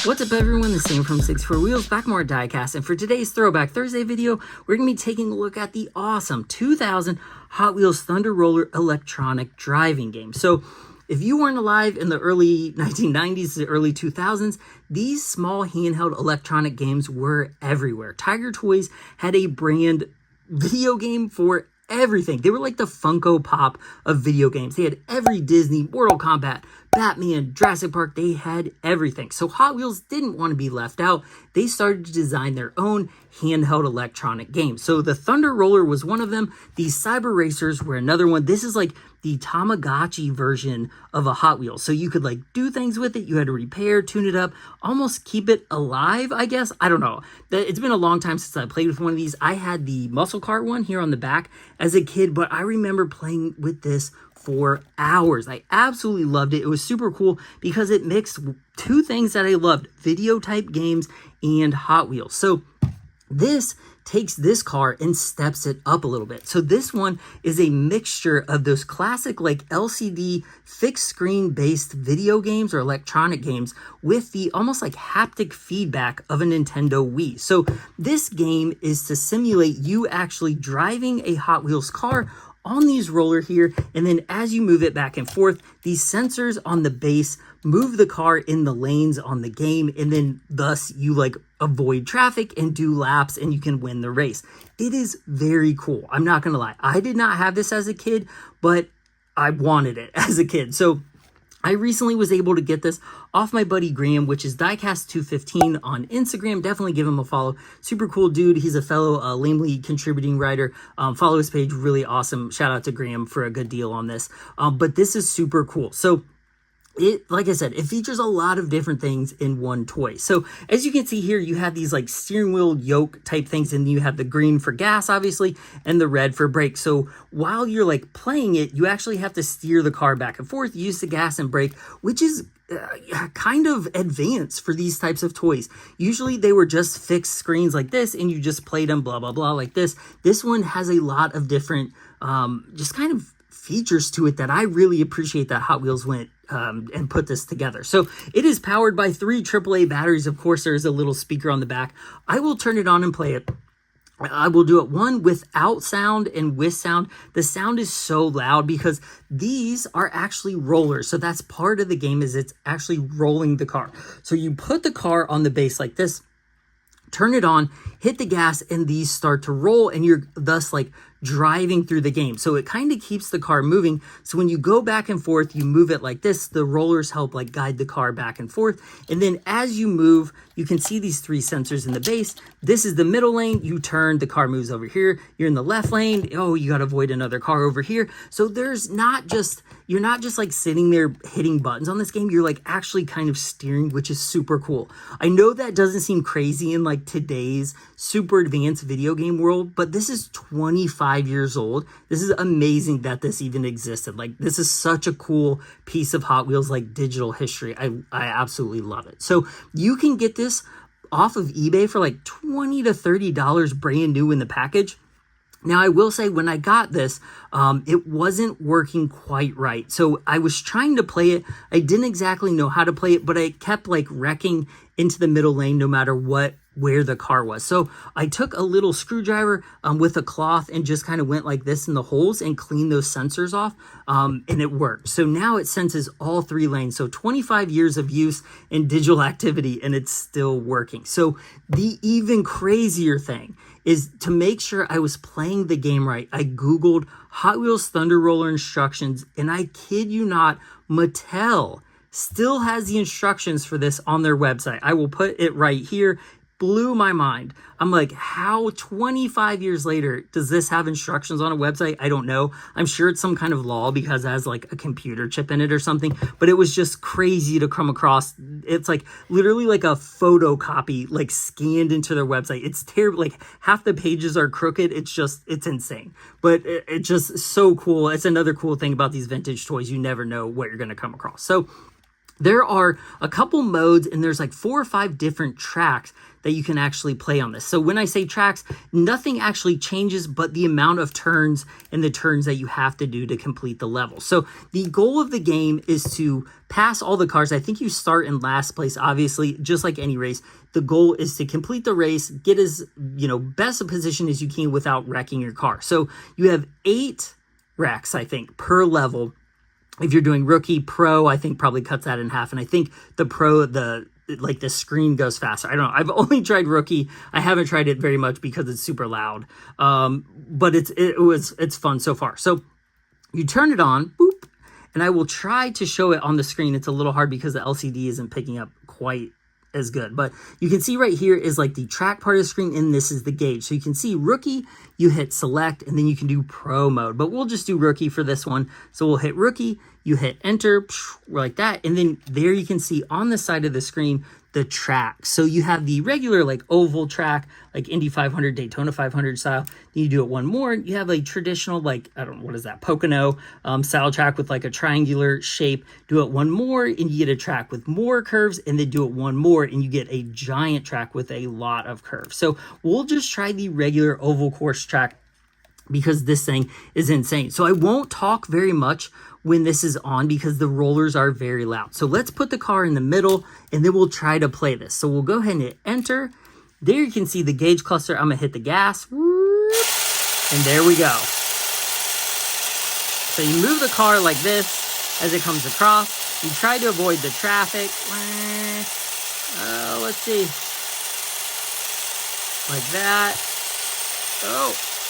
What's up everyone, the Sam from 64 Wheels, back more diecast, and for today's Throwback Thursday video, we're going to be taking a look at the awesome 2000 Hot Wheels Thunder Roller electronic driving game. So if you weren't alive in the early 1990s to early 2000s, these small handheld electronic games were everywhere. Tiger Toys had a brand video game for everything. They were like the Funko Pop of video games. They had every Disney, Mortal Kombat, Batman, Jurassic Park. They had everything. So Hot Wheels didn't want to be left out. They started to design their own handheld electronic games. So the Thunder Roller was one of them. These Cyber Racers were another one. This is like the Tamagotchi version of a Hot Wheels. So you could like do things with it. You had to repair, tune it up, almost keep it alive, I guess. I don't know. It's been a long time since I played with one of these. I had the muscle car one here on the back as a kid, but I remember playing with this for hours. I absolutely loved it. It was super cool because it mixed two things that I loved: video type games and Hot Wheels. So this takes this car and steps it up a little bit. So this one is a mixture of those classic like LCD fixed screen based video games or electronic games with the almost like haptic feedback of a Nintendo Wii. So this game is to simulate you actually driving a Hot Wheels car on these roller here, and then as you move it back and forth, these sensors on the base move the car in the lanes on the game, and then thus you like avoid traffic and do laps and you can win the race. It is very cool. I'm not gonna lie. I did not have this as a kid, but I wanted it as a kid. So I recently was able to get this off my buddy Graham, which is diecast215 on Instagram. Definitely give him a follow. Super cool dude. He's a fellow lamely contributing writer. Follow his page. Really awesome. Shout out to Graham for a good deal on this. But this is super cool. So like I said, it features a lot of different things in one toy. So as you can see here, you have these like steering wheel yoke type things, and you have the green for gas, obviously, and the red for brake. So while you're like playing it, you actually have to steer the car back and forth, use the gas and brake, which is kind of advanced for these types of toys. Usually they were just fixed screens like this, and you just played them blah, blah, blah like this. This one has a lot of different just kind of features to it that I really appreciate that Hot Wheels went and put this together. So it is powered by 3 AAA batteries. Of course, there's a little speaker on the back. I will turn it on and play it. I will do it one without sound and with sound. The sound is so loud because these are actually rollers. So that's part of the game, is it's actually rolling the car. So you put the car on the base like this, turn it on, hit the gas, and these start to roll, and you're thus like driving through the game. So it kind of keeps the car moving. So when you go back and forth, you move it like this. The rollers help like guide the car back and forth. And then as you move, you can see these 3 sensors in the base. This is the middle lane. You turn, the car moves over here. You're in the left lane. Oh, you got to avoid another car over here. So there's not just, you're not just like sitting there hitting buttons on this game. You're like actually kind of steering, which is super cool. I know that doesn't seem crazy in like today's super advanced video game world, but this is 25 years old. This is amazing that this even existed. Like, this is such a cool piece of Hot Wheels like digital history. I absolutely love it. So you can get this off of eBay for like $20 to $30 brand new in the package. Now, I will say when I got this, it wasn't working quite right. So I was trying to play it. I didn't exactly know how to play it, but I kept like wrecking into the middle lane no matter where the car was. So I took a little screwdriver with a cloth and just kind of went like this in the holes and cleaned those sensors off, and it worked. So now it senses all 3 lanes. So 25 years of use in digital activity, and it's still working. So the even crazier thing is, to make sure I was playing the game right, I Googled Hot Wheels Thunder Roller instructions, and I kid you not, Mattel still has the instructions for this on their website. I will put it right here. Blew my mind. I'm like, how 25 years later does this have instructions on a website? I don't know. I'm sure it's some kind of law because it has like a computer chip in it or something, but it was just crazy to come across. It's like literally like a photocopy like scanned into their website. It's terrible. Like half the pages are crooked. It's insane, but it's just so cool. It's another cool thing about these vintage toys. You never know what you're going to come across. So There are a couple modes, and there's like 4 or 5 different tracks that you can actually play on this. So when I say tracks, nothing actually changes but the amount of turns and the turns that you have to do to complete the level. So the goal of the game is to pass all the cars. I think you start in last place, obviously, just like any race. The goal is to complete the race, get as, best a position as you can without wrecking your car. So you have 8 wrecks, I think, per level. If you're doing rookie, pro, I think probably cuts that in half. And I think the pro, the screen goes faster. I don't know. I've only tried rookie. I haven't tried it very much because it's super loud. But it's fun so far. So you turn it on, boop, and I will try to show it on the screen. It's a little hard because the LCD isn't picking up quite as good, but you can see right here is like the track part of the screen, and this is the gauge. So you can see rookie, you hit select, and then you can do pro mode, but we'll just do rookie for this one. So we'll hit rookie, you hit enter like that, and then there you can see on the side of the screen the track. So you have the regular like oval track, like Indy 500, Daytona 500 style. Then you do it one more, you have a traditional, like, I don't know, what is that, Pocono style track with like a triangular shape. Do it one more and you get a track with more curves, and then do it one more and you get a giant track with a lot of curves. So we'll just try the regular oval course track because this thing is insane. So I won't talk very much when this is on because the rollers are very loud. So let's put the car in the middle and then we'll try to play this. So we'll go ahead and hit enter. There you can see the gauge cluster. I'm gonna hit the gas, and there we go. So you move the car like this as it comes across. You try to avoid the traffic. Let's see. Like that.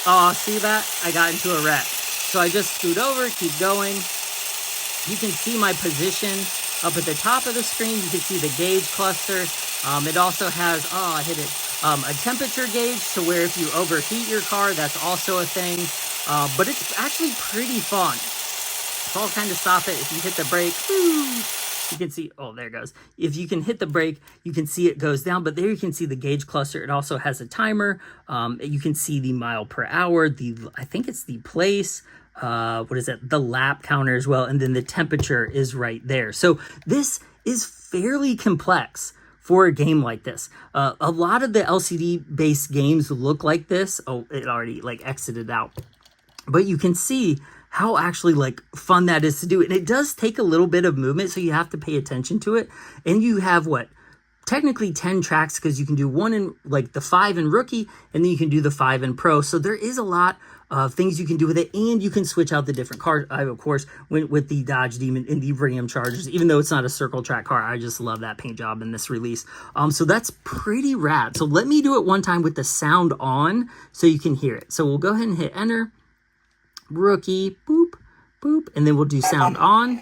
Oh, see that? I got into a wreck. So I just scoot over, keep going. You can see my position up at the top of the screen. You can see the gauge cluster. It also has, a temperature gauge, so where if you overheat your car, that's also a thing. But it's actually pretty fun. So I'll kind of stop it. If you hit the brake, you can see, oh, there it goes. If you can hit the brake, you can see it goes down, but there you can see the gauge cluster. It also has a timer. You can see the mile per hour, I think it's the place, the lap counter as well, and then the temperature is right there. So this is fairly complex for a game like this. A lot of the LCD-based games look like this. Oh, it already exited out. But you can see how actually fun that is to do. And it does take a little bit of movement, so you have to pay attention to it. And you have technically 10 tracks, because you can do one in the 5 in rookie, and then you can do the 5 in pro. So there is a lot of things you can do with it, and you can switch out the different cars. I, of course, went with the Dodge Demon and the Ram Chargers, even though it's not a circle track car. I just love that paint job in this release. So that's pretty rad. So let me do it one time with the sound on so you can hear it. So we'll go ahead and hit enter. Rookie, boop, boop, and then we'll do sound on.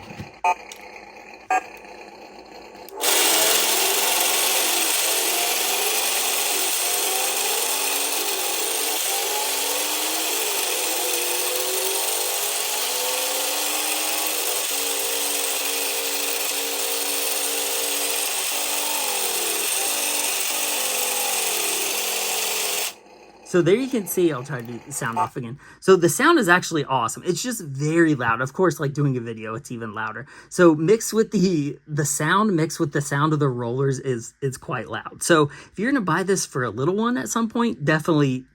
So there you can see, I'll try to do the sound off again. So the sound is actually awesome. It's just very loud. Of course, doing a video, it's even louder. So mixed with the sound, mixed with the sound of the rollers is quite loud. So if you're gonna buy this for a little one at some point, definitely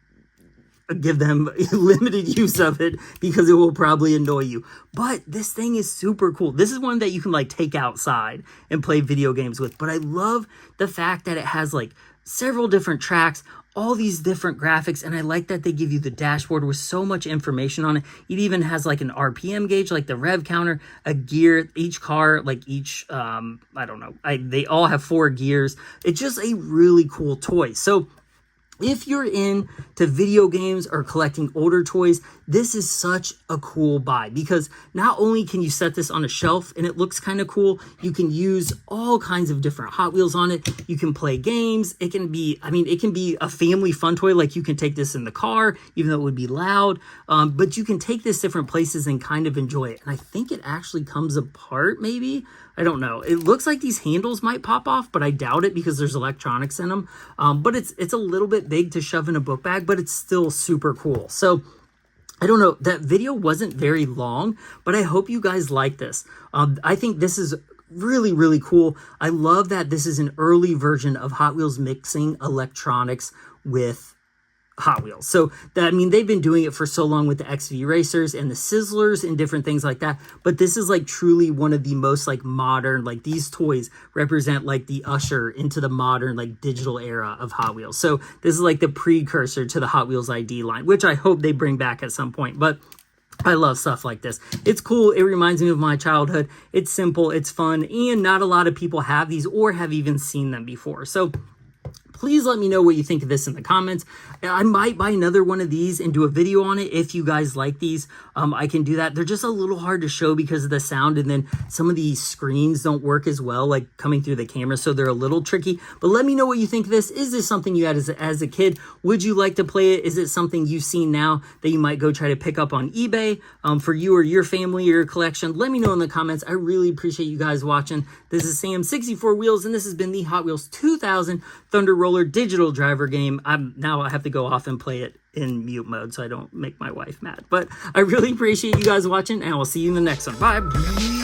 give them limited use of it because it will probably annoy you. But this thing is super cool. This is one that you can take outside and play video games with. But I love the fact that it has several different tracks, all these different graphics, and I like that they give you the dashboard with so much information on it. It even has an RPM gauge, the rev counter, a gear, each car, they all have 4 gears. It's just a really cool toy. So if you're into video games or collecting older toys, this is such a cool buy, because not only can you set this on a shelf and it looks kind of cool, you can use all kinds of different Hot Wheels on it. You can play games. It can be a family fun toy. You can take this in the car, even though it would be loud, but you can take this different places and kind of enjoy it. And I think it actually comes apart, maybe. I don't know. It looks like these handles might pop off, but I doubt it because there's electronics in them. But it's a little bit big to shove in a book bag, but it's still super cool. So I don't know. That video wasn't very long, but I hope you guys like this. I think this is really, really cool. I love that this is an early version of Hot Wheels mixing electronics with Hot Wheels. So that, I mean, they've been doing it for so long with the XV racers and the Sizzlers and different things like that. But this is like truly one of the most like modern, like these toys represent like the usher into the modern like digital era of Hot Wheels. So this is like the precursor to the Hot Wheels ID line, which I hope they bring back at some point. But I love stuff like this. It's cool. It reminds me of my childhood. It's simple. It's fun. And not a lot of people have these or have even seen them before. So please let me know what you think of this in the comments. I might buy another one of these and do a video on it if you guys like these. I can do that. They're just a little hard to show because of the sound, and then some of these screens don't work as well, like coming through the camera, so they're a little tricky. But let me know what you think of this. Is this something you had as a kid? Would you like to play it? Is it something you've seen now that you might go try to pick up on eBay for you or your family or your collection? Let me know in the comments. I really appreciate you guys watching. This is Sam, 64 Wheels, and this has been the Hot Wheels 2000 Thunder Roller digital driver game. Now I have to go off and play it in mute mode so I don't make my wife mad. But I really appreciate you guys watching, and I will see you in the next one. Bye.